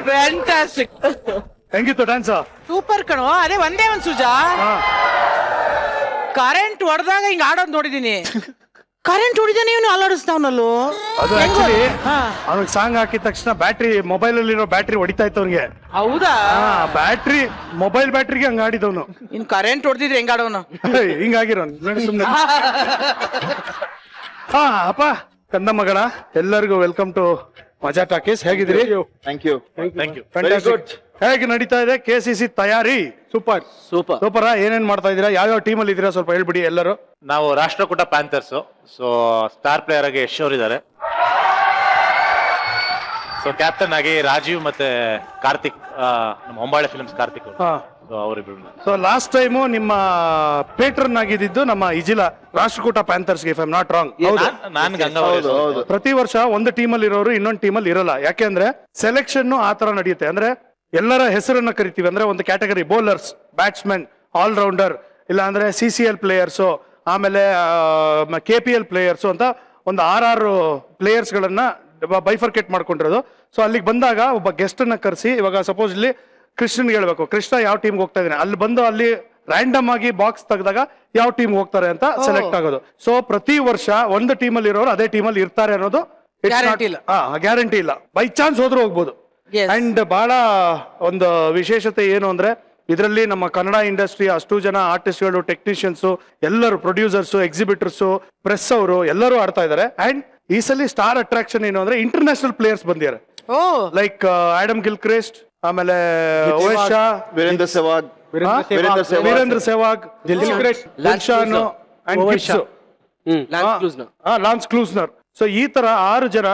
Fantastic. ಹೆಂಗಿತ್ತು dance? Super ಕಣೋ. ಅದೇ ಒಂದೇ ಒಂದ್ ಸುಜಾ, ಕರೆಂಟ್ ಹೊಡೆದಾಗ ಹಿಂಗ ಆಡೋದ್ ನೋಡಿದೀನಿ. ಕರೆಂಟ್ ಹೊಡಿದ ನೀವು ಅಲ್ಲಾಡಿಸ್ತಾವನಲ್ಲೋ. ಅದು ಆಕ್ಚುಲಿ ಅವ್ನಿಗೆ ಸಾಂಗ್ ಹಾಕಿದ ತಕ್ಷಣ ಬ್ಯಾಟ್ರಿ, ಮೊಬೈಲ್ ಅಲ್ಲಿರೋ ಬ್ಯಾಟ್ರಿ ಹೊಡಿತಾ ಇತ್ತು ಅವ್ನಿಗೆ. ಹೌದಾ? ಬ್ಯಾಟ್ರಿ, ಮೊಬೈಲ್ ಬ್ಯಾಟ್ರಿಗೆ ಹಂಗ ಆಡಿದವನು. ಇನ್ ಕರೆಂಟ್ ಹೊಡೆದಿದ್ರೆ ಹೆಂಗ ಆಡೋನು? ಹಿಂಗಾಗಿರೋನು ಸುಮ್ನೆ. ಅಪ್ಪ ಕಂದ ಮಗಳ, ಎಲ್ಲರಿಗೂ ವೆಲ್ಕಮ್ ಟು ಮಜಾ ಟಾಕೀಸ್. ಹೇಗಿದ್ದೀರಿ? Thank you. ಹೇಗೆ ನಡೀತಾ ಇದೆ KCC ತಯಾರಿ? Super super super. ಏನೇನ್ ಮಾಡ್ತಾ ಇದೀರಾ? ಯಾವ್ಯಾವ ಟೀಮ್ ಅಲ್ಲಿ ಇದೀರಾ ಸ್ವಲ್ಪ ಹೇಳ್ಬಿಡಿ ಎಲ್ಲರೂ. ನಾವು Rashtrakuta panthers. So star player ಆಗಿ ಯಶ್ ಅವರಿದ್ದಾರೆ. ಸೊ ಕ್ಯಾಪ್ಟನ್ ಆಗಿ ರಾಜೀವ್ ಮತ್ತೆ ಕಾರ್ತಿಕ್, ನಮ್ಮ ಹೊಂಬಾಳೆ ಫಿಲ್ಮ್ಸ್ ಕಾರ್ತಿಕ್ ಅವರಿಬ್ರು. ಸೊ ಲಾಸ್ಟ್ ಟೈಮು ನಿಮ್ಮ ಪೇಟ್ರನ್ ಆಗಿದ್ದು ನಮ್ಮ ಇಜಿಲ ರಾಷ್ಟ್ರಕೂಟ ಪ್ಯಾಂಥರ್ಸ್ ಗೆ, if I am not wrong. ನಾನು ಗಂಗಾವತಿ. ಪ್ರತಿ ವರ್ಷ ಒಂದು ಟೀಮ್ ಅಲ್ಲಿ ಇರೋರು ಇನ್ನೊಂದು ಟೀಮ್ ಅಲ್ಲಿ ಇರಲ್ಲ. ಯಾಕೆಂದ್ರೆ ಸೆಲೆಕ್ಷನ್ ಆ ತರ ನಡೆಯುತ್ತೆ. ಅಂದ್ರೆ ಎಲ್ಲರ ಹೆಸರನ್ನ ಕರಿತೀವಿ. ಅಂದ್ರೆ ಒಂದು ಕ್ಯಾಟಗರಿ ಬೌಲರ್ಸ್, ಬ್ಯಾಟ್ಸ್ಮನ್, ಆಲ್ರೌಂಡರ್, ಇಲ್ಲ ಅಂದ್ರೆ CCL ಪ್ಲೇಯರ್ಸು, ಆಮೇಲೆ KPL ಪ್ಲೇಯರ್ಸು ಅಂತ ಒಂದು 6 ಪ್ಲೇಯರ್ಸ್ ಗಳನ್ನ ಬೈಫರ್ಕೇಟ್ ಮಾಡ್ಕೊಂಡಿರೋದು. ಸೊ ಅಲ್ಲಿಗೆ ಬಂದಾಗ ಒಬ್ಬ ಗೆಸ್ಟ್ ಅನ್ನ ಕರೆಸಿ, ಇವಾಗ ಸಪೋಸ್ ಇಲ್ಲಿ ಕೃಷ್ಣನ್ಗೆ ಹೇಳ್ಬೇಕು, ಕೃಷ್ಣ ಯಾವ ಟೀಮ್ಗೆ ಹೋಗ್ತಾ ಇದ್ದಾನೆ, ಅಲ್ಲಿ ಬಂದು ಅಲ್ಲಿ ರ್ಯಾಂಡಮ್ ಆಗಿ ಬಾಕ್ಸ್ ತೆಗೆದಾಗ ಯಾವ ಟೀಮ್ ಹೋಗ್ತಾರೆ ಅಂತ ಸೆಲೆಕ್ಟ್ ಆಗೋದು. ಸೊ ಪ್ರತಿ ವರ್ಷ ಒಂದು ಟೀಮ್ ಅಲ್ಲಿ ಇರೋರು ಅದೇ ಟೀಮ್ ಅಲ್ಲಿ ಇರ್ತಾರೆ ಅನ್ನೋದು ಗ್ಯಾರಂಟಿ ಇಲ್ಲ. ಬೈ ಚಾನ್ಸ್ ಹೋದ್ರೂ ಹೋಗ್ಬೋದು. ಅಂಡ್ ಬಹಳ ಒಂದು ವಿಶೇಷತೆ ಏನು ಅಂದ್ರೆ, ಇದರಲ್ಲಿ ನಮ್ಮ ಕನ್ನಡ ಇಂಡಸ್ಟ್ರಿ ಅಷ್ಟು ಜನ ಆರ್ಟಿಸ್ಟ್ಗಳು, ಟೆಕ್ನಿಷಿಯನ್ಸ್, ಎಲ್ಲರೂ, ಪ್ರೊಡ್ಯೂಸರ್ಸ್, ಎಕ್ಸಿಬಿಟರ್ಸ್, ಪ್ರೆಸ್ ಅವರು ಎಲ್ಲರೂ ಆಡ್ತಾ ಇದ್ದಾರೆ. ಅಂಡ್ ಈ ಸಲ ಸ್ಟಾರ್ ಅಟ್ರಾಕ್ಷನ್ ಏನು ಅಂದ್ರೆ ಇಂಟರ್ನ್ಯಾಷನಲ್ ಪ್ಲೇಯರ್ಸ್ ಬಂದಿದ್ದಾರೆ. ಲೈಕ್ ಆಡಮ್ ಗಿಲ್ಕ್ರಿಸ್ಟ್, ಆಮೇಲೆ Owais Shah, Virender Sehwag, Dilshan and Gibbs, Lance Klusener. So ಈ ತರ 6 ಜನ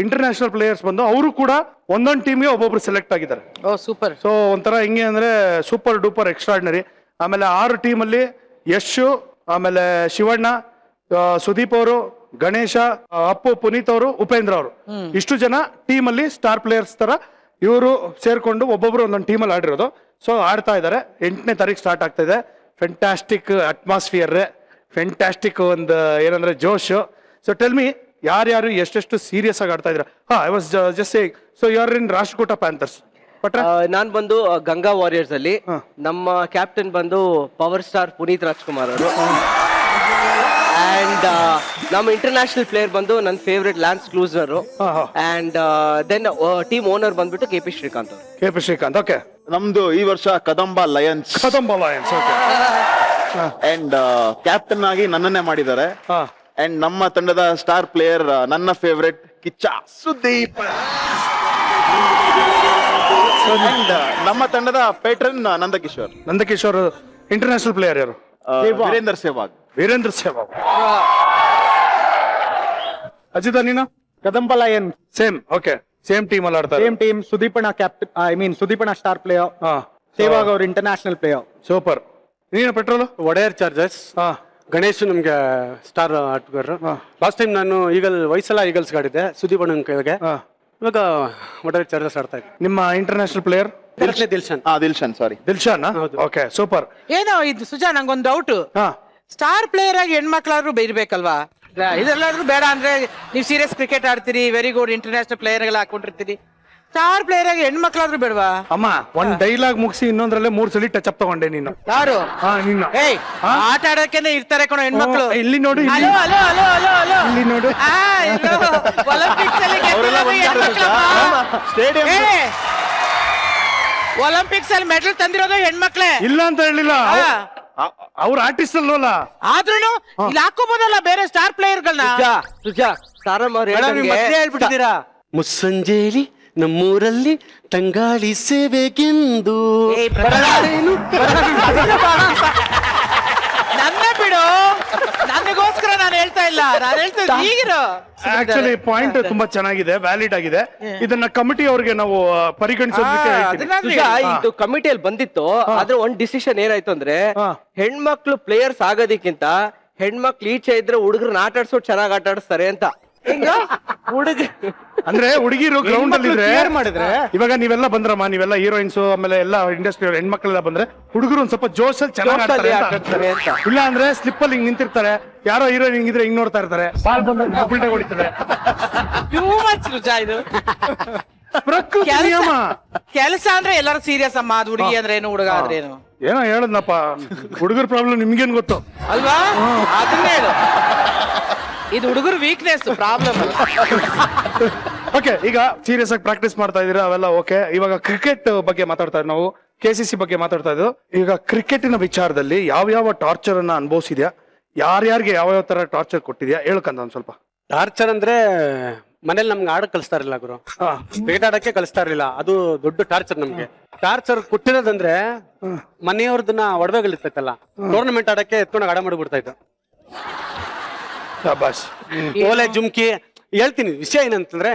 ಇಂಟರ್ನ್ಯಾಷನಲ್ ಪ್ಲೇಯರ್ಸ್ ಬಂದು ಅವರು ಕೂಡ ಒಂದೊಂದು ಟೀಮ್ಗೆ ಒಬ್ಬೊಬ್ರು ಸೆಲೆಕ್ಟ್ ಆಗಿದ್ದಾರೆ. ಸೂಪರ್. ಸೊ ಒಂಥರ ಹಿಂಗೆ ಅಂದ್ರೆ ಸೂಪರ್ ಡೂಪರ್ ಎಕ್ಸ್ಟ್ರಾರ್ಡಿನರಿ. ಆಮೇಲೆ 6 ಟೀಮ್ ಅಲ್ಲಿ ಯಶು, ಆಮೇಲೆ ಶಿವಣ್ಣ, ಸುದೀಪ್ ಅವರು, ಗಣೇಶ, ಅಪ್ಪು, ಪುನೀತ್ ಅವರು, ಉಪೇಂದ್ರ ಅವರು, ಇಷ್ಟು ಜನ ಟೀಮ್ ಅಲ್ಲಿ ಸ್ಟಾರ್ ಪ್ಲೇಯರ್ಸ್ ತರ ಇವರು ಸೇರ್ಕೊಂಡು ಒಬ್ಬೊಬ್ರು ಒಂದೊಂದು ಟೀಮ್ ಅಲ್ಲಿ ಆಡಿರೋದು. ಸೊ ಆಡ್ತಾ ಇದ್ದಾರೆ. 8ನೇ ತಾರೀಕು ಸ್ಟಾರ್ಟ್ ಆಗ್ತಾ ಇದೆ. ಫೆಂಟಾಸ್ಟಿಕ್ ಅಟ್ಮಾಸ್ಫಿಯರ್, ಫೆಂಟಾಸ್ಟಿಕ್ ಒಂದು ಏನಂದ್ರೆ ಜೋಶ್. ಸೊ ಟೆಲ್ ಮಿ, ಯಾರ್ಯಾರು ಎಷ್ಟೆಷ್ಟು ಸೀರಿಯಸ್ ಆಗಿ ಆಡ್ತಾ ಇದ್ರ? I was just saying, so you are in Rashtrakuta Panthers. ನಾನ್ ಬಂದು ಗಂಗಾ ವಾರಿಯರ್ಸ್ ಅಲ್ಲಿ. ನಮ್ಮ ಕ್ಯಾಪ್ಟನ್ ಬಂದು ಪವರ್ ಸ್ಟಾರ್ ಪುನೀತ್ ರಾಜ್ಕುಮಾರ್ ಅವರು. ಅಂಡ್ ನಮ್ಮ ಇಂಟರ್ನ್ಯಾಷನಲ್ ಪ್ಲೇಯರ್ ಬಂದು ನನ್ನ favourite Lance Klusener. And then team owner ಬಂದ್ಬಿಟ್ಟು KP ಶ್ರೀಕಾಂತ್ ಅವರು. KP ಶ್ರೀಕಾಂತ್. ಓಕೆ. ನಮ್ದು ಈ ವರ್ಷ Kadamba Lions. Okay. And captain ಆಗಿ ನನ್ನನ್ನೇ ಮಾಡಿದ್ದಾರೆ. ಅಂಡ್ ನಮ್ಮ ತಂಡದ ಸ್ಟಾರ್ ಪ್ಲೇಯರ್ ನನ್ನ ಫೇವ್ರೆಟ್ ಕಿಚ್ಚ ಸುದೀಪ್. ಅಂಡ್ ನಮ್ಮ ತಂಡದ ಪೇಟ್ರನ್ ನಂದಕಿಶೋರ್. ಇಂಟರ್ನ್ಯಾಷನಲ್ ಪ್ಲೇಯರ್ ಯಾರು? ವೀರೇಂದ್ರ ಸೆಹ್ವಾಗ್. ಅಜಿತ ನೀನು? Kadamba Lion. Same. Okay. Same team ಅಲ್ಲಿ ಆಡ್ತಾರೆ. Same team. ಸುದೀಪಣ್ಣ ಕ್ಯಾಪ್ಟನ್, ಸುದೀಪಣ್ಣ ಸ್ಟಾರ್ ಪ್ಲೇಯರ್. ಸೆಹ್ವಾಗ್ ಅವರು ಇಂಟರ್ನ್ಯಾಷನಲ್ ಪ್ಲೇಯರ್. ಸೂಪರ್. ನೀನು ಪೆಟ್ರೋಲ್? ಒಡೆಯರ್ ಚಾರ್ಜಸ್. ಗಣೇಶ್ ನಮ್ಗೆ ಸ್ಟಾರ್ ಆಟಗಾರರು. ಲಾಸ್ಟ್ ಟೈಮ್ ನಾನು ವಯಸ್ಸೆಲ್ಲ ಈಗಲ್ಸ್ ಆಡಿದ್ದೆ ಸುದೀಪ್ ಅಣ್ಣನ ಕೈಗೆ. ಇವಾಗ ಒಡೆಯರ್ ಚಾರ್ಜಸ್ ಆಡ್ತಾ ಇದ್ದೆ. ನಿಮ್ಮ international player? Dilshan. Okay, super. ಏನೋ ಇದು ಸುಜಾ, ನಂಗೊಂದು ಡೌಟ್. ಸ್ಟಾರ್ ಪ್ಲೇಯರ್ ಆಗಿ ಹೆಣ್ಮಕ್ಳಾದ್ರೂ ಬೇರ್ಬೇಕಲ್ವಾ? ಇದೆಲ್ಲಾದ್ರೂ ಬೇಡ ಅಂದ್ರೆ ನೀವು ಸೀರಿಯಸ್ ಕ್ರಿಕೆಟ್ ಆಡ್ತೀರಿ, ವೆರಿ ಗುಡ್, ಇಂಟರ್ನ್ಯಾಷನಲ್ ಪ್ಲೇಯರ್ ಗಳ ಹಾಕೊಂಡಿರ್ತೀರಿ. ಸ್ಟಾರ್ ಪ್ಲೇಯರ್ ಆಗಿ ಹೆಣ್ಮಕ್ಳಾದ್ರೂ ಬೇಡವಾ? ಅಮ್ಮ, ಒಂದ್ ಡೈಲಾಗ್ ಮುಗಿಸಿ ಇನ್ನೊಂದ್ರಲ್ಲೇ 3 ಸಲ ಟಚ್ ಅಪ್ ತಗೊಂಡೆ ನೀನು. ಯಾರು? ನೀನು. ಆಟ ಆಡೋಕೆನೆ ಇರ್ತಾರೆ ಕಣೋ ಹೆಣ್ಮಕ್ಳು. ಇಲ್ಲಿ ನೋಡು, ಇಲ್ಲಿ ನೋಡು. ಒಲಿಂಪಿಕ್ಸ್ ಅಲ್ಲಿ ಮೆಡಲ್ ತಂದಿರೋದು ಹೆಣ್ಮಕ್ಳೇ. ಇಲ್ಲ ಅಂತ ಹೇಳಿಲ್ಲ, ಅವ್ರ ಆರ್ಟಿಸ್ಟ್ ಅಲ್ವಲ್ಲ. ಆದ್ರೂ ಇಲ್ಲಿ ಹಾಕೋಬೋದಲ್ಲ ಬೇರೆ ಸ್ಟಾರ್ ಪ್ಲೇಯರ್ಗಳನ್ನ. ಹೇಳ್ಬಿಟ್ಟಿದ್ದೀರಾ? ಮುಸ್ಸಂಜೇಲಿ ನಮ್ಮೂರಲ್ಲಿ ತಂಗಾಳಿ ಸೇವೆಗೆಂದು. ನನ್ನ ಬಿಡು, ನನಗೋಸ್ಕರ ನಾನು ಹೇಳ್ತಾ ಇಲ್ಲ, ನಾನು ಹೇಳ್ತಾ ಈಗಿರೋ. ಆಕ್ಚುಲಿ ಪಾಯಿಂಟ್ ತುಂಬಾ ಚೆನ್ನಾಗಿದೆ, ವ್ಯಾಲಿಡ್ ಆಗಿದೆ. ಇದನ್ನ ಕಮಿಟಿ ಅವ್ರಿಗೆ ನಾವು ಪರಿಗಣಿಸೋದಕ್ಕೆ ಇದು ಕಮಿಟಿಯಲ್ಲಿ ಬಂದಿತ್ತು. ಆದ್ರೆ ಒಂದ್ ಡಿಸಿಷನ್ ಏನಾಯ್ತು ಅಂದ್ರೆ, ಹೆಣ್ಮಕ್ಳು ಪ್ಲೇಯರ್ಸ್ ಆಗೋದಕ್ಕಿಂತ ಹೆಣ್ಮಕ್ಳು ಈಚೆ ಇದ್ರೆ ಹುಡುಗರನ್ನ ಆಟ ಆಡ್ಸೋದು ಚೆನ್ನಾಗಿ ಆಟ ಆಡಿಸ್ತಾರೆ ಅಂತ. ಹುಡುಗ ಅಂದ್ರೆ ಹುಡುಗಿರು ಗ್ರೌಂಡ್ ಅಲ್ಲಿ ಇದ್ರೆ clear ಮಾಡಿದ್ರೆ ಇವಾಗ ನೀವೆಲ್ಲ ಬಂದ್ರಮ್ಮ, ನೀವೆಲ್ಲ ಹೀರೋಯಿನ್ಸ್ ಆಮೇಲೆ ಎಲ್ಲ ಇಂಡಸ್ಟ್ರಿ ಹೆಣ್ಮಕ್ಳೆಲ್ಲ ಬಂದ್ರೆ ಹುಡುಗರು ಒಂದ್ ಸ್ವಲ್ಪ ಜೋಶಲ್ಲಿ ಚೆನ್ನಾಗಿ ಜೋಶಲ್ಲಿ ಆಡ್ತಾರೆ ಅಂತ. ಅಂತ. ಇಲ್ಲ ಅಂದ್ರೆ ಸ್ಲಿಪ್ ಅಲ್ಲಿ ಹಿಂಗ್ ನಿಂತಿರ್ತಾರೆ, ಯಾರೋ ಹೀರೋಯಿನ್ ಹಿಂಗಿದ್ರೆ ಹಿಂಗ್ ನೋಡ್ತಾ ಇರ್ತಾರೆ, ಬಾಲ್ ಬಂದಾಗ ಉಲ್ಟೆ ಹೊಡಿತಾರೆ. ಟೂ ಮಚ್ ರುಜಾ ಇದು. ಪ್ರಕೃತಿ ನಿಯಮ. ಕೆಲಸ ಅಂದ್ರೆ ಎಲ್ಲರೂ ಸೀರಿಯಸ್ ಅಮ್ಮ, ಅದು ಹುಡುಗಿ ಅಂದ್ರೆ ಏನು, ಹುಡುಗ ಆದ್ರೆ ಏನು ಏನೋ ಹೇಳದ್ನಪ್ಪ, ಹುಡುಗರ ಪ್ರಾಬ್ಲಮ್ ನಿಮ್ಗೇನ್ ಗೊತ್ತು? ಅಲ್ವಾ? ಅದನ್ನ ಹೇಳು. ಇದು ಹುಡುಗರು ವೀಕ್ನೆಸ್ ಪ್ರಾಬ್ಲಮ್. ಓಕೆ, ಈಗ ಸೀರಿಯಸ್ ಆಗಿ ಪ್ರಾಕ್ಟೀಸ್ ಮಾಡ್ತಾ ಇದೀರಾ, ಅವೆಲ್ಲ ಓಕೆ. ಇವಾಗ ಕ್ರಿಕೆಟ್ ಬಗ್ಗೆ ಮಾತಾಡ್ತಾ ಇದ್ದೀವಿ ನಾವು, KCC ಬಗ್ಗೆ ಮಾತಾಡ್ತಾ ಇದ್ವು. ಈಗ ಕ್ರಿಕೆಟಿನ ವಿಚಾರದಲ್ಲಿ ಯಾವ ಟಾರ್ಚರ್ ಅನ್ನ ಅನುಭವಿಸಿದ್ಯಾ, ಯಾರ್ಯಾರಿಗೆ ಯಾವ ತರ ಟಾರ್ಚರ್ ಕೊಟ್ಟಿದ್ಯಾ ಹೇಳ್ಕಂತ ಒಂದ್ ಸ್ವಲ್ಪ. ಟಾರ್ಚರ್ ಅಂದ್ರೆ ಮನೇಲಿ ನಮ್ಗೆ ಆಡಕ್ ಕಳಿಸ್ತಾ ಇರಲಿಲ್ಲ ಗುರು, ಕ್ರಿಕೆಟ್ ಆಡಕ್ಕೆ ಕಳಿಸ್ತಾ ಇರ್ಲಿಲ್ಲ. ಅದು ದೊಡ್ಡ ಟಾರ್ಚರ್ ನಮ್ಗೆ. ಟಾರ್ಚರ್ ಕೊಟ್ಟಿರೋದಂದ್ರೆ ಮನೆಯವ್ರದನ್ನ ಒಡವೆಗಳಿರ್ತೈತಲ್ಲ, ಟೂರ್ನಮೆಂಟ್ ಆಡಕ್ಕೆ ಎತ್ಕೊಂಡಾಗ ಆಡ ಮಾಡಿಬಿಡ್ತಾ ಇತ್ತು. ಶಾಬಾಷ್. ಓಲೆ ಜುಮ್ಕಿ ಹೇಳ್ತೀನಿ. ವಿಷಯ ಏನಂತಂದ್ರೆ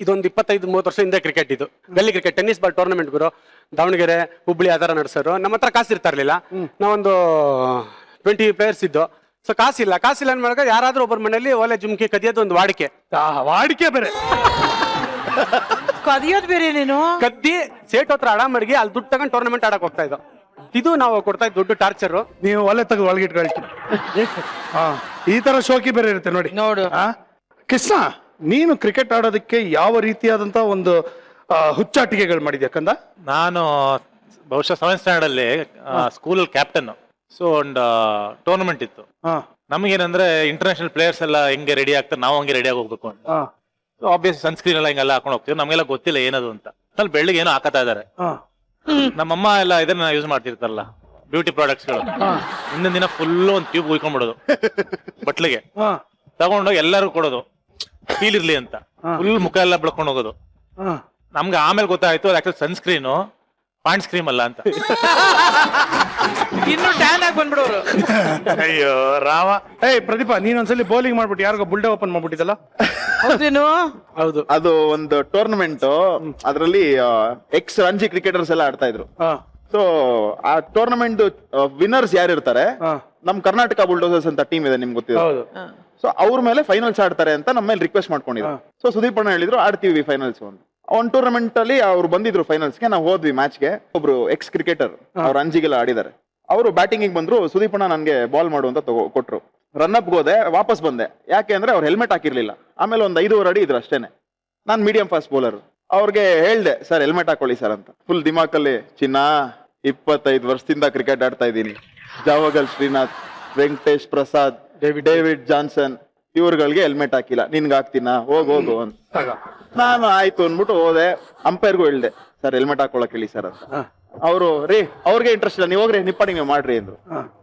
ಇದೊಂದು 25-30 ವರ್ಷ ಹಿಂದೆ ಕ್ರಿಕೆಟ್ ಇದು, ಗಲ್ಲಿ ಕ್ರಿಕೆಟ್, ಟೆನ್ನಿಸ್ ಬಾಲ್ ಟೂರ್ನಮೆಂಟ್ ಗುರು. ದಾವಣಗೆರೆ, ಹುಬ್ಳಿ ಆ ತರ ನಡೆಸೋರು. ನಮ್ಮ ಹತ್ರ ಕಾಸು ಇರ್ತಾ ಇರ್ಲಿಲ್ಲ, ನಾವೊಂದು 20 ಪ್ಲೇಯರ್ಸ್ ಇದ್ದು. ಸೊ ಕಾಸಿಲ್ಲ ಅನ್ಮಾಗ ಯಾರಾದ್ರೂ ಒಬ್ಬರ ಮನೇಲಿ ಓಲೆ ಜುಮ್ಕಿ ಕದಿಯೋದು ಒಂದು ವಾಡಿಕೆ. ವಾಡಿಕೆ ಬೇರೆ, ಕದಿಯೋದ್ ಬೇರೆ. ನೀನು ಕದ್ದಿ ಸೇಟ್ ಹತ್ರ ಆಡ ಮಡಗಿ ಅಲ್ಲಿ ದುಡ್ಡು ತಗೊಂಡು ಟೂರ್ನಮೆಂಟ್ ಆಡಕ್ ಹೋಗ್ತಾ ಇದ್ದು. ಇದು ನಾವು ಕೊಡ್ತಾ ಇದ್ದು ದೊಡ್ಡ ಟಾರ್ಚರ್. ನೀವು ಒಲೆ ತೆಗೆದು ಒಳಗಿಟ್ಕೊಳ್ತೀನಿ. ಈ ತರ ಶೋಕಿ ಬೇರೆ ಇರುತ್ತೆ ನೋಡಿ. ನೋಡು. ಕೃಷ್ಣ, ನೀನು ಕ್ರಿಕೆಟ್ ಆಡೋದಕ್ಕೆ ಯಾವ ರೀತಿಯಾದಂತ ಒಂದು ಹುಚ್ಚಾಟಿಕೆಗಳು ಮಾಡಿದ್ಯಾ ಕಂದ? ನಾನು ಬಹುಶಃ 7th ಸ್ಟ್ಯಾಂಡರ್ಡ್ ಅಲ್ಲಿ ಸ್ಕೂಲ್ ಕ್ಯಾಪ್ಟನ್. ಸೊ ಒಂದು ಟೂರ್ನಮೆಂಟ್ ಇತ್ತು. ನಮಗೇನಂದ್ರೆ ಇಂಟರ್ನ್ಯಾಷನಲ್ ಪ್ಲೇಯರ್ಸ್ ಎಲ್ಲ ಹೆಂಗೆ ರೆಡಿ ಆಗ್ತಾರೆ, ನಾವು ಹಂಗೆ ರೆಡಿ ಆಗಿ ಹೋಗ್ಬೇಕು ಅಂತ. ಸೊ ಆಬ್ವಿಯಸ್ ಸನ್ಸ್ಕ್ರೀನ್ ಎಲ್ಲ ಹಿಂಗೆಲ್ಲ ಹಾಕೊಂಡು ಹೋಗ್ತೀವಿ. ನಮ್ಗೆಲ್ಲ ಗೊತ್ತಿಲ್ಲ ಏನದು ಅಂತ. ಅಲ್ಲಿ ಬೆಳ್ಳಿಗೆ ಏನೋ ಹಾಕತಾ ಇದಾರೆ. ನಮ್ಮಮ್ಮ ಎಲ್ಲ ಇದನ್ನ ಯೂಸ್ ಮಾಡ್ತಿರ್ತಾರಲ್ಲ, ಬ್ಯೂಟಿ ಪ್ರಾಡಕ್ಟ್ಸ್ ಗಳು. ಹಿಂದಿನ ದಿನ ಫುಲ್ ಒಂದು ಟ್ಯೂಬ್ ಉಯ್ಕೊಂಡ್ಬಿಡೋದು ಬಟ್ಲಿಗೆ, ತಗೊಂಡೋಗಿ ಎಲ್ಲರೂ ಕೊಡೋದು ಫೀಲ್ ಇರ್ಲಿ ಅಂತ. ಫುಲ್ ಮುಖ ಎಲ್ಲ ಬೆಳ್ಕೊಂಡು ಹೋಗೋದು. ನಮ್ಗೆ ಆಮೇಲೆ ಗೊತ್ತಾಯ್ತು ಅದು ಆಕ್ಚುಲಿ ಸನ್ಸ್ಕ್ರೀನು, ಪಾಯಿಂಟ್ ಸ್ಕ್ರೀಮ್ ಅಲ್ಲ ಅಂತ. ಇನ್ನು ಟ್ಯಾನ್ ಆಗಿ ಬಂದ್ಬಿಡೋರು. ಅಯ್ಯೋ ರಾಮ. ಪ್ರದೀಪ, ನೀನೊಂದ್ಸಲಿ ಬೌಲಿಂಗ್ ಮಾಡ್ಬಿಟ್ಟು ಯಾರಿಗೋ ಬುಲ್ಡೆ ಓಪನ್ ಮಾಡ್ಬಿಟ್ಟಿದ್ದಲ್ಲ? ಹೌದೇನು? ಹೌದು. ಅದು ಒಂದು ಟೂರ್ನಮೆಂಟ್, ಅದರಲ್ಲಿ ಎಕ್ಸ್ ರಂಜಿ ಕ್ರಿಕೆಟರ್ಸ್ ಎಲ್ಲ ಆಡ್ತಾ ಇದ್ರು. ಸೊ ಆ ಟೂರ್ನಮೆಂಟ್ ವಿನ್ನರ್ಸ್ ಯಾರು ಇರ್ತಾರೆ, ನಮ್ ಕರ್ನಾಟಕ ಬುಲ್ಡೋಸರ್ಸ್ ಅಂತ ಟೀಮ್ ಇದೆ, ನಿಮ್ಗೆ ಗೊತ್ತಿದೆ. ಸೊ ಅವ್ರ ಮೇಲೆ ಫೈನಲ್ಸ್ ಆಡ್ತಾರೆ ಅಂತ ನಮ್ಮ ಮೇಲೆ ರಿಕ್ವೆಸ್ಟ್ ಮಾಡ್ಕೊಂಡಿದ್ರು. ಸೊ ಸುದೀಪ್ ಅಣ್ಣ ಹೇಳಿದ್ರು ಆಡ್ತೀವಿ ಫೈನಲ್ಸ್ ಅಂತ. ಒಂದು ಟೂರ್ನಮೆಂಟ್ ಅಲ್ಲಿ ಅವ್ರು ಬಂದಿದ್ರು ಫೈನಲ್ಸ್ಗೆ, ನಾವು ಹೋದ್ವಿ ಮ್ಯಾಚ್ಗೆ. ಒಬ್ರು ಎಕ್ಸ್ ಕ್ರಿಕೆಟರ್, ಅವ್ರು ರಂಜಿಗೆಲ್ಲ ಆಡಿದ್ದಾರೆ. ಅವರು ಬ್ಯಾಟಿಂಗ್ ಬಂದ್ರು. ಸುದೀಪ್ ಅಣ್ಣ ನನ್ಗೆ ಬಾಲ್ ಮಾಡು ಅಂತ ಕೊಟ್ರು. ರನ್ ಅಪ್ ಹೋದೆ, ವಾಪಸ್ ಬಂದೆ. ಯಾಕೆ ಅಂದ್ರೆ ಅವ್ರು ಹೆಲ್ಮೆಟ್ ಹಾಕಿರ್ಲಿಲ್ಲ. ಆಮೇಲೆ ಒಂದು 5.5 ಅಡಿ ಇದ್ರು ಅಷ್ಟೇನೆ. ನಾನ್ ಮೀಡಿಯಂ ಫಾಸ್ಟ್ ಬೌಲರ್. ಅವ್ರಿಗೆ ಹೇಳ್ದೆ, ಸರ್ ಹೆಲ್ಮೆಟ್ ಹಾಕೊಳ್ಳಿ ಸರ್ ಅಂತ. ಫುಲ್ ದಿಮಾಕಲ್ಲಿ, ಚಿನ್ನ 25 ವರ್ಷದಿಂದ ಕ್ರಿಕೆಟ್ ಆಡ್ತಾ ಇದ್ದೀನಿ, ಜಾವಗಲ್ ಶ್ರೀನಾಥ್, ವೆಂಕಟೇಶ್ ಪ್ರಸಾದ್, ಡೇವಿಡ್ ಜಾನ್ಸನ್ ಇವ್ರುಗಳಿಗೆ ಹೆಲ್ಮೆಟ್ ಹಾಕಿಲ್ಲ, ನಿನ್ಗೆ ಹಾಕ್ತೀನ, ಹೋಗು ಅಂತ. ನಾನು ಆಯ್ತು ಅಂದ್ಬಿಟ್ಟು ಹೋದೆ. ಅಂಪೈರ್ಗೂ ಹೇಳ್ದೆ, ಸರ್ ಹೆಲ್ಮೆಟ್ ಹಾಕೊಳಕ್ ಹೇಳಿ ಸರ್ ಅಂತ. ಅವರು ರೀ ಅವ್ರಿಗೆ ಇಂಟ್ರೆಸ್ಟ್ ಇಲ್ಲ, ನೀವು ಹೋಗ್ರಿ ನಿಪ್ಪಾಡಿಗೆ ಮಾಡ್ರಿ ಅಂದ್ರು.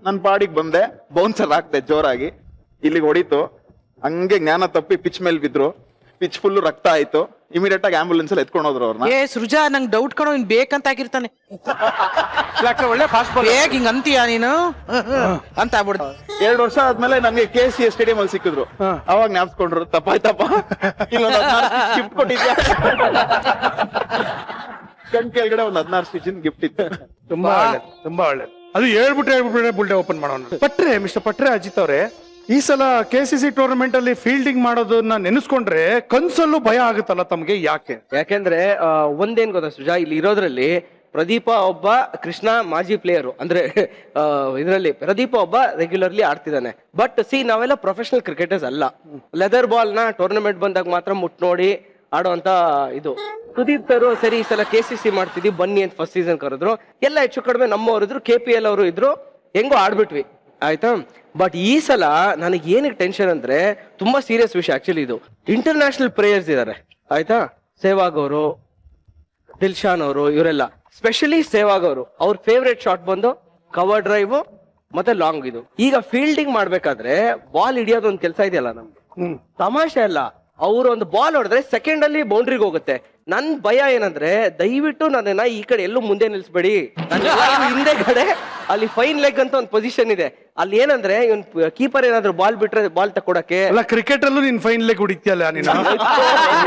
ನನ್ ಪಾಡಿಗೆ ಬಂದೆ, ಬೌನ್ಸರ್ ಹಾಕ್ದೆ ಜೋರಾಗಿ, ಇಲ್ಲಿಗೆ ಹೊಡಿತು. ಹಂಗೆ ಜ್ಞಾನ ತಪ್ಪಿ ಪಿಚ್ ಮೇಲೆ ಬಿದ್ರು. ಪಿಚ್ ಫುಲ್ ರಕ್ತ ಆಯ್ತು. ಇಮಿಡಿಯೇಟ್ ಆಗಿ ಆಂಬುಲೆನ್ಸ್ ಅಲ್ಲಿ ಎತ್ಕೊಂಡು ಹೋದ್ರು ಅವ್ರನ್ನ. ಸೃಜಾ, ನಂಗೆ ಡೌಟ್ ಕಣೋ, ಇನ್ ಬೇಕಂತ ಆಗಿರ್ತಾನೆ. ಒಳ್ಳೆ ಫಾಸ್ಟ್ ಬಾಲ್. ಬೇಗ ಹಿಂಗ ಅಂತೀಯ ನೀನು ಅಂತ ಆಗ್ಬಿಡ್ತು. 2 ವರ್ಷ ಆದ್ಮೇಲೆ ನನ್ಗೆ KCA ಸ್ಟೇಡಿಯಂ ಅಲ್ಲಿ ಸಿಕ್ಕಿದ್ರು. ಅವಾಗ ಜ್ಞಾಪಿಸ್ಕೊಂಡ್ರು, ತಪ್ಪಾಯ್ತಪ್ಪ, ಇಲ್ಲೊಂದು 16 ಗಿಫ್ಟ್ ಕೊಟ್ಟಿದ್ಯಾ. ಕಣ್ ಕೆಳಗಡೆ ಒಂದು 16 ಸ್ಟಿಚಿನ ಗಿಫ್ಟ್ ಇತ್ತು. ತುಂಬಾ ಒಳ್ಳೇದು, ತುಂಬಾ ಒಳ್ಳೇದು. ಅದು ಹೇಳ್ಬಿಟ್ರೆ ಬುಲ್ಡೆ ಓಪನ್ ಮಾಡೋಣ. ಮಿಸ್ಟರ್ ಪಟ್ರೆ, ಅಜಿತ್ ಅವರೇ, ಈ ಸಲ KCC ಟೂರ್ನಮೆಂಟ್ ಅಲ್ಲಿ ಫೀಲ್ಡಿಂಗ್ ಮಾಡೋದನ್ನ ನೆನೆಸ್ಕೊಂಡ್ರೆ ಕನ್ಸಲ್ಲೂ ಭಯ ಆಗುತ್ತಲ್ಲ ತಮ್ಗೆ, ಯಾಕೆ? ಯಾಕೆಂದ್ರೆ ಒಂದೇನ್ ಗೊತ್ತಾ ಸುಜಾ, ಇಲ್ಲಿ ಇರೋದ್ರಲ್ಲಿ ಪ್ರದೀಪ ಒಬ್ಬ, ಕೃಷ್ಣ ಮಾಜಿ ಪ್ಲೇಯರು. ಅಂದ್ರೆ ಇದರಲ್ಲಿ ಪ್ರದೀಪ ಒಬ್ಬ ರೆಗ್ಯುಲರ್ಲಿ ಆಡ್ತಿದ್ದಾನೆ. ಬಟ್ ನಾವೆಲ್ಲ ಪ್ರೊಫೆಷನಲ್ ಕ್ರಿಕೆಟರ್ಸ್ ಅಲ್ಲ. ಲೆದರ್ ಬಾಲ್ ನ ಟೂರ್ನಮೆಂಟ್ ಬಂದಾಗ ಮಾತ್ರ ಮುಟ್ ನೋಡಿ ಆಡುವಂತ ಇದು. ಸುದೀಪ್ ಸರ್ ಸರಿ ಈ ಸಲ KCC ಮಾಡ್ತಿದ್ವಿ ಬನ್ನಿ ಅಂತ ಫಸ್ಟ್ ಸೀಸನ್ ಕರೆದ್ರು. ಎಲ್ಲ ಹೆಚ್ಚು ಕಡಿಮೆ ನಮ್ಮವ್ರು ಇದ್ರು, KPL ಅವರು ಇದ್ರು, ಹೆಂಗೋ ಆಡ್ಬಿಟ್ವಿ, ಆಯ್ತಾ. ಬಟ್ ಈ ಸಲ ನನಗೆ ಏನಕ್ಕೆ ಟೆನ್ಷನ್ ಅಂದ್ರೆ ತುಂಬಾ ಸೀರಿಯಸ್ ವಿಷಯ. ಆಕ್ಚುಲಿ ಇದು ಇಂಟರ್ನ್ಯಾಷನಲ್ ಪ್ಲೇಯರ್ಸ್ ಇದಾರೆ, ಆಯ್ತಾ. ಸೆಹ್ವಾಗ್ ಅವರು, ದಿಲ್ಶಾನ್ ಅವರು, ಇವರೆಲ್ಲ. ಸ್ಪೆಷಲಿ ಸೆಹ್ವಾಗ್ ಅವರು, ಅವ್ರ ಫೇವ್ರೆಟ್ ಶಾಟ್ ಬಂದು ಕವರ್ ಡ್ರೈವ್ ಮತ್ತೆ ಲಾಂಗ್. ಇದು ಈಗ ಫೀಲ್ಡಿಂಗ್ ಮಾಡ್ಬೇಕಾದ್ರೆ ಬಾಲ್ ಹಿಡಿಯೋದು ಒಂದು ಕೆಲಸ ಇದೆಯಲ್ಲ ನಮ್ಗೆ, ತಮಾಷೆ ಅಲ್ಲ. ಅವ್ರು ಒಂದು ಬಾಲ್ ಹೊಡೆದ್ರೆ ಸೆಕೆಂಡ್ ಅಲ್ಲಿ ಬೌಂಡ್ರಿಗೆ ಹೋಗುತ್ತೆ. ನನ್ ಭಯ ಏನಂದ್ರೆ, ದಯವಿಟ್ಟು ನನ್ನ ಈ ಕಡೆ ಎಲ್ಲೂ ಮುಂದೆ ನಿಲ್ಸ್ಬೇಡಿ, ಹಿಂದೆ ಕಡೆ ಅಲ್ಲಿ ಫೈನ್ ಲೆಗ್ ಅಂತ ಒಂದು ಪೊಸಿಷನ್ ಇದೆ. ಅಲ್ಲಿ ಏನಂದ್ರೆ ಇವನ್ ಕೀಪರ್ ಏನಾದ್ರು ಬಾಲ್ ಬಿಟ್ರೆ ಬಾಲ್ ತಕೊಡಕ್ಕೆ. ಅಲ್ಲ, ಕ್ರಿಕೆಟ್ ಅಲ್ಲೂ ನೀನ್ ಫೈನ್ ಲೆಗ್ ಹೊಡಿತೀಯಲ್ಲ ನೀನು,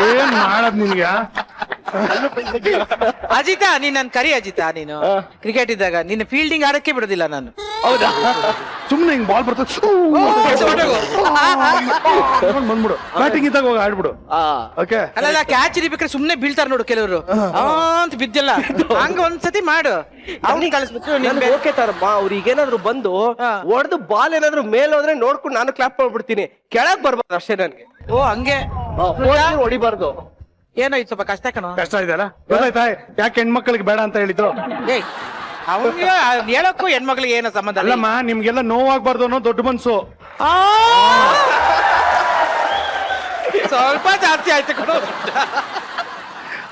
ಏನ್ ಮಾಡದ್ ನಿನ್ಗೆ? ಅಜಿತಾ ನೀನ್ ನನ್ ಕರಿ ಅಜಿತಾ ನೀನು ಕ್ರಿಕೆಟ್ ಇದ್ದಾಗ ನಿನ್ನ ಫೀಲ್ಡಿಂಗ್ ಆಡಕ್ಕೆ ಬಿಡೋದಿಲ್ಲ ನಾನು. ಹೌದಾ? ಸುಮ್ನೆ ಹಿಂಗ್ ಬಾಲ್ ಬರ್ತದೆ ಬಂದ್ಬಿಡು, ಬ್ಯಾಟಿಂಗ್ ಇದ್ದಾಗ ಹೋಗಿ ಆಡ್ಬಿಡು. ಓಕೆ, ಅಲ್ಲ ಕ್ಯಾಚ್ ಹಿಡಿಬೇಕಾದ್ರೆ ಸುಮ್ನೆ ಬೀಳ್ತಾರ ನೋಡು ಕೆಲವರು ಅಂತ ಬಿದ್ದಿಲ್ಲ, ಹಂಗ ಒಂದ್ಸತಿ ಮಾಡು. ಅವ್ನು ಕಳಿಸ್ಬಿಟ್ಟು ನನ್ಗೆ ಓಕೆ ತರಮ್ಮ, ಅವ್ರಿಗೆ ಏನಾದ್ರು ಬಂದು ಹೊಡೆದು ಬಾಲ್ ಏನಾದ್ರು ಮೇಲೆ ಹೋದ್ರೆ ನೋಡ್ಕೊಂಡು ನಾನು ಕ್ಲಾಪ್ ಮಾಡ್ಬಿಡ್ತೀನಿ, ಕೆಳಗ್ ಬರ್ಬಾರ್ದು ಅಷ್ಟೇ ನನ್ಗೆ. ಓ ಹಂಗೆ ಹೊಡಿಬಾರ್ದು. ಏನೋ ಇದು ಸ್ವಲ್ಪ ಕಷ್ಟ ಕಣೋ. ಕಷ್ಟ ಇದೆಯಲ್ಲ, ಗೊತ್ತಾಯ್ತಾ ಯಾಕೆ ಹೆಣ್ಮಕ್ಳಿಗೆ ಬೇಡ ಅಂತ ಹೇಳಿದ್ರು? ಏಯ್ ಅವ್ನಿಗೆ ಹೇಳಕ್ಕೂ ಹೆಣ್ಮಕ್ಳಿಗೆ ಏನೋ ಸಂಬಂಧ ಇಲ್ಲ. ಅಲ್ಲಮ್ಮ, ನಿಮ್ಗೆಲ್ಲ ನೋವಾಗ್ಬಾರ್ದು ಅನ್ನೋ ದೊಡ್ಡ ಮನ್ಸು. ಆ! ಸ್ವಲ್ಪ ಜಾಸ್ತಿ ಆಯ್ತು ಕಣೋ.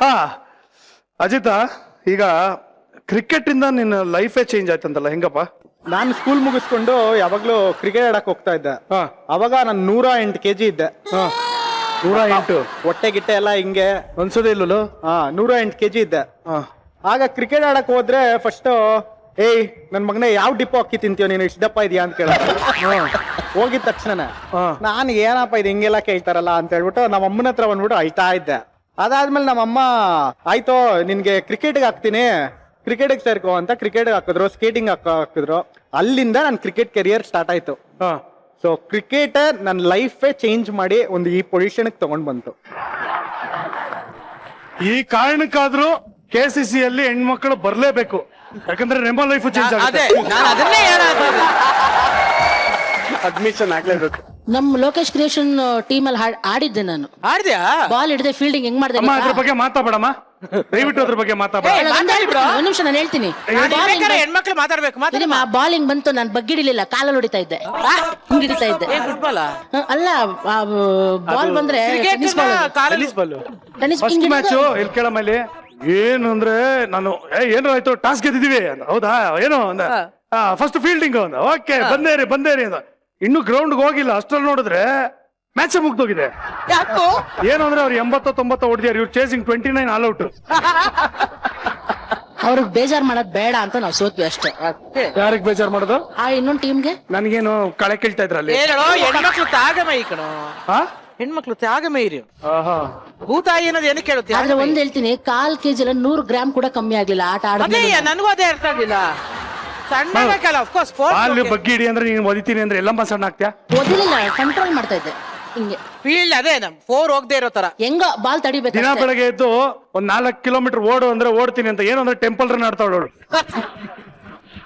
ಹಾ ಅಜಿತಾ, ಈಗ ಕ್ರಿಕೆಟ್ ಇಂದ ನಿನ್ನ ಲೈಫೇ ಚೇಂಜ್ ಆಯ್ತಂತಲ್ಲ, ಹೆಂಗಪ್ಪ? ನಾನು ಸ್ಕೂಲ್ ಮುಗಿಸ್ಕೊಂಡು ಯಾವಾಗ್ಲೂ ಕ್ರಿಕೆಟ್ ಆಡಕ್ ಹೋಗ್ತಾ ಇದ್ದೆ. ಅವಾಗ ನಾನು 108 kg ಇದ್ದೆ. 108 ಹೊಟ್ಟೆ ಗಿಟ್ಟೆ ಎಲ್ಲ ಹಿಂಗೆ ಅನ್ಸೋದೇ ಇಲ್ಲಲು. 108 kg ಇದ್ದೆ. ಆಗ ಕ್ರಿಕೆಟ್ ಆಡಕ್ ಹೋದ್ರೆ ಫಸ್ಟ್ ಏಯ್ ನನ್ ಮಗನೇ ಯಾವ ಡಿಪೋ ಅಕ್ಕಿ ತಿಂತೀವ ನೀನು, ಇಷ್ಟ ದಪ್ಪ ಇದೆಯಾ ಅಂತ ಕೇಳ. ಹೋಗಿದ ತಕ್ಷಣ ನಾನು ಏನಪ್ಪ ಇದು ಹಿಂಗೆಲ್ಲ ಕೇಳ್ತಾರಲ್ಲ ಅಂತ ಹೇಳ್ಬಿಟ್ಟು ನಮ್ಮ ಅಮ್ಮನ ಹತ್ರ ಬಂದ್ಬಿಟ್ಟು ಅಳ್ತಾ ಇದ್ದೆ. ಅದಾದ್ಮೇಲೆ ನಮ್ಮಮ್ಮ ಆಯ್ತು ನಿನ್ಗೆ ಕ್ರಿಕೆಟ್ಗೆ ಹಾಕ್ತೀನಿ, ಕ್ರಿಕೆಟ್ಗೆ ಸೇರ್ಕೋ ಅಂತ ಕ್ರಿಕೆಟ್ಗೆ ಹಾಕಿದ್ರು, ಸ್ಕೇಟಿಂಗ್ ಹಾಕಿದ್ರು. ಅಲ್ಲಿಂದ ನನ್ನ ಕ್ರಿಕೆಟ್ ಕೆರಿಯರ್ ಸ್ಟಾರ್ಟ್ ಆಯ್ತು. ಸೊ ಕ್ರಿಕೆಟ್ ನನ್ನ ಲೈಫೇ ಚೇಂಜ್ ಮಾಡಿ ಒಂದು ಈ ಪೊಸಿಷನ್ ತಗೊಂಡ್ ಬಂತು. ಈ ಕಾರಣಕ್ಕಾದ್ರೂ KCC ಅಲ್ಲಿ ಹೆಣ್ಮಕ್ಳು ಬರ್ಲೇಬೇಕು, ಯಾಕಂದ್ರೆ ನಿಮ್ಮ ಲೈಫ್ ಚೇಂಜ್ ಅದೇ ಆಗುತ್ತೆ. ನಾನು ಅದನ್ನೇ ಹೇಳೋದು. ಅಡ್ಮಿಷನ್ ಆಗ್ಲೇಬೇಕು. ನಮ್ ಲೋಕೇಶ್ ಕ್ರಿಯೇಷನ್ ಟೀಮ್ ಅಲ್ಲಿ ಆಡಿದ್ದೆ ನಾನು. ಆಡ್ದ್ಯಾ? ಬಾಲ್ ಹಿಡಿದೆ ಫೀಲ್ಡಿಂಗ್ ಹೆಂಗ್ ಮಾಡಿದೆ ಅಮ್ಮ ಅದ್ರ ಬಗ್ಗೆ ಮಾತಾಡಮ್ಮ, ದಯವಿಟ್ಟು ಅದ್ರ ಬಗ್ಗೆ ಮಾತಾಡ. ಒಂದ್ ನಿಮಿಷ ನಾನು ಹೇಳ್ತೀನಿ. ಹೆಣ್ಮಕ್ಳು ಮಾತಾಡ್ಬೇಕು. ಬಾಲಿಂಗ್ ಬಂತು, ನಾನು ಬಗ್ಗಿಡಿಲಿಲ್ಲ, ಕಾಲಲ್ಲಿ ಹೊಡಿತಾ ಇದ್ದೆ, ಹಿಂಗ್ ಹಿಡಿತಾ ಇದ್ದೆ. ಫುಟ್ಬಾಲ್ ಅಲ್ಲ, ಬಾಲ್ ಬಂದ್ರೆ ಟೆನ್ನಿಸ್ ಬಾಲ್. ಫಸ್ಟ್ ಮ್ಯಾಚ್ ಇಲ್ಲಿ ಕೇಳಮ್ಮಲ್ಲಿ ಏನು ಅಂದ್ರೆ ನಾನು ಏನಾರ ಆಯ್ತು ಟಾಸ್ ಗೆದ್ದಿದೀವಿ ಅಂದ. ಹೌದಾ, ಏನು ಅಂದ. ಫಸ್ಟ್ ಫೀಲ್ಡಿಂಗ್ ಅಂದ. ಓಕೆ, ಬಂದೇರಿ ಅಂದ. ಇನ್ನು ಗ್ರೌಂಡ್ ಹೋಗಿಲ್ಲ, ಅಷ್ಟ್ರಲ್ಲಿ ನೋಡಿದ್ರೆ ಮ್ಯಾಚ್ ಮುಗ್ದೋಗಿದೆ. ಯಾಕೋ ಏನು ಅಂದ್ರೆ ಅವ್ರು 80-90 ಹೊಡೆದಿದ್ದಾರೆ, ಇವ್ರು ಚೇಸಿಂಗ್ 29 ಆಲ್ ಔಟ್. ಅವ್ರಿಗೆ ಬೇಜಾರ್ ಮಾಡೋದ್ ಬೇಡ ಅಂತ ನಾವ್ ಸೋತ್ವಿ ಅಷ್ಟೇ. ಯಾರಿಗೆ ಬೇಜಾರ್ ಮಾಡೋದು? ಆ ಇನ್ನೊಂದ್ ಟೀಮ್ಗೆ ನನ್ಗೇನು ಕಳೆ ಕೇಳ್ತಾ ಇದ್ರಲ್ಲಿ. ಹೇಳೋ ಹೆಣ್ಮಕ್ಳು ತ್ಯಾಗಮಯಿ ಕಣೋ. ಹಾ, ಹೆಣ್ಮಕ್ಳು ತ್ಯಾಗಮಯಿ. ಭೂತಾಯಿ ಅನ್ನೋದು ಏನಕ್ಕೆ ಕೇಳುತ್ತೆ? ಆದ್ರೆ ಒಂದ್ ಹೇಳ್ತೀನಿ, 1/4 kg 100 ಗ್ರಾಮ್ ಕೂಡ ಕಮ್ಮಿ ಆಗ್ಲಿಲ್ಲ ಆಟ ಅದೇ ಆಡಿದ್ರೆ. ನನಗೂ ಅದೇ ಅರ್ಥ ಆಗಿಲ್ಲ. ಸಣ್ಣ ಬೇಕಲ್ಲ, ಅಫ್ಕೋರ್ಸ್ ಬಾಲ್ ಬಗ್ಗೆ ಹಿಡಿ ಅಂದ್ರೆ ನೀನು ಒದಿತೀನಿ ಅಂದ್ರೆ ಎಲ್ಲಮ್ಮ ಸಣ್ಣ ಆಗ್ತೀಯಾ? ಓದಿಲಿಲ್ಲ, ಕಂಟ್ರೋಲ್ ಮಾಡ್ತಾ ಇದ್ದೆ ಹಿಂಗೆ. ಫೀಲ್ಡ್ ಅದೇ ನಮ್ 4 ಹೋಗದೆ ಇರೋ ತರ. ಹೆಂಗೋ ಬಾಲ್ ತಡಿಬೇಕು. ದಿನ ಬೆಳಗ್ಗೆ ಎದ್ದು ಒಂದ್ 4 ಕಿಲೋಮೀಟರ್ ಓಡು ಅಂದ್ರೆ ಓಡ್ತೀನಿ ಅಂತ, ಏನು ಅಂದ್ರೆ ಟೆಂಪಲ್ ರನ್ ಆಡ್ತಾವಳು.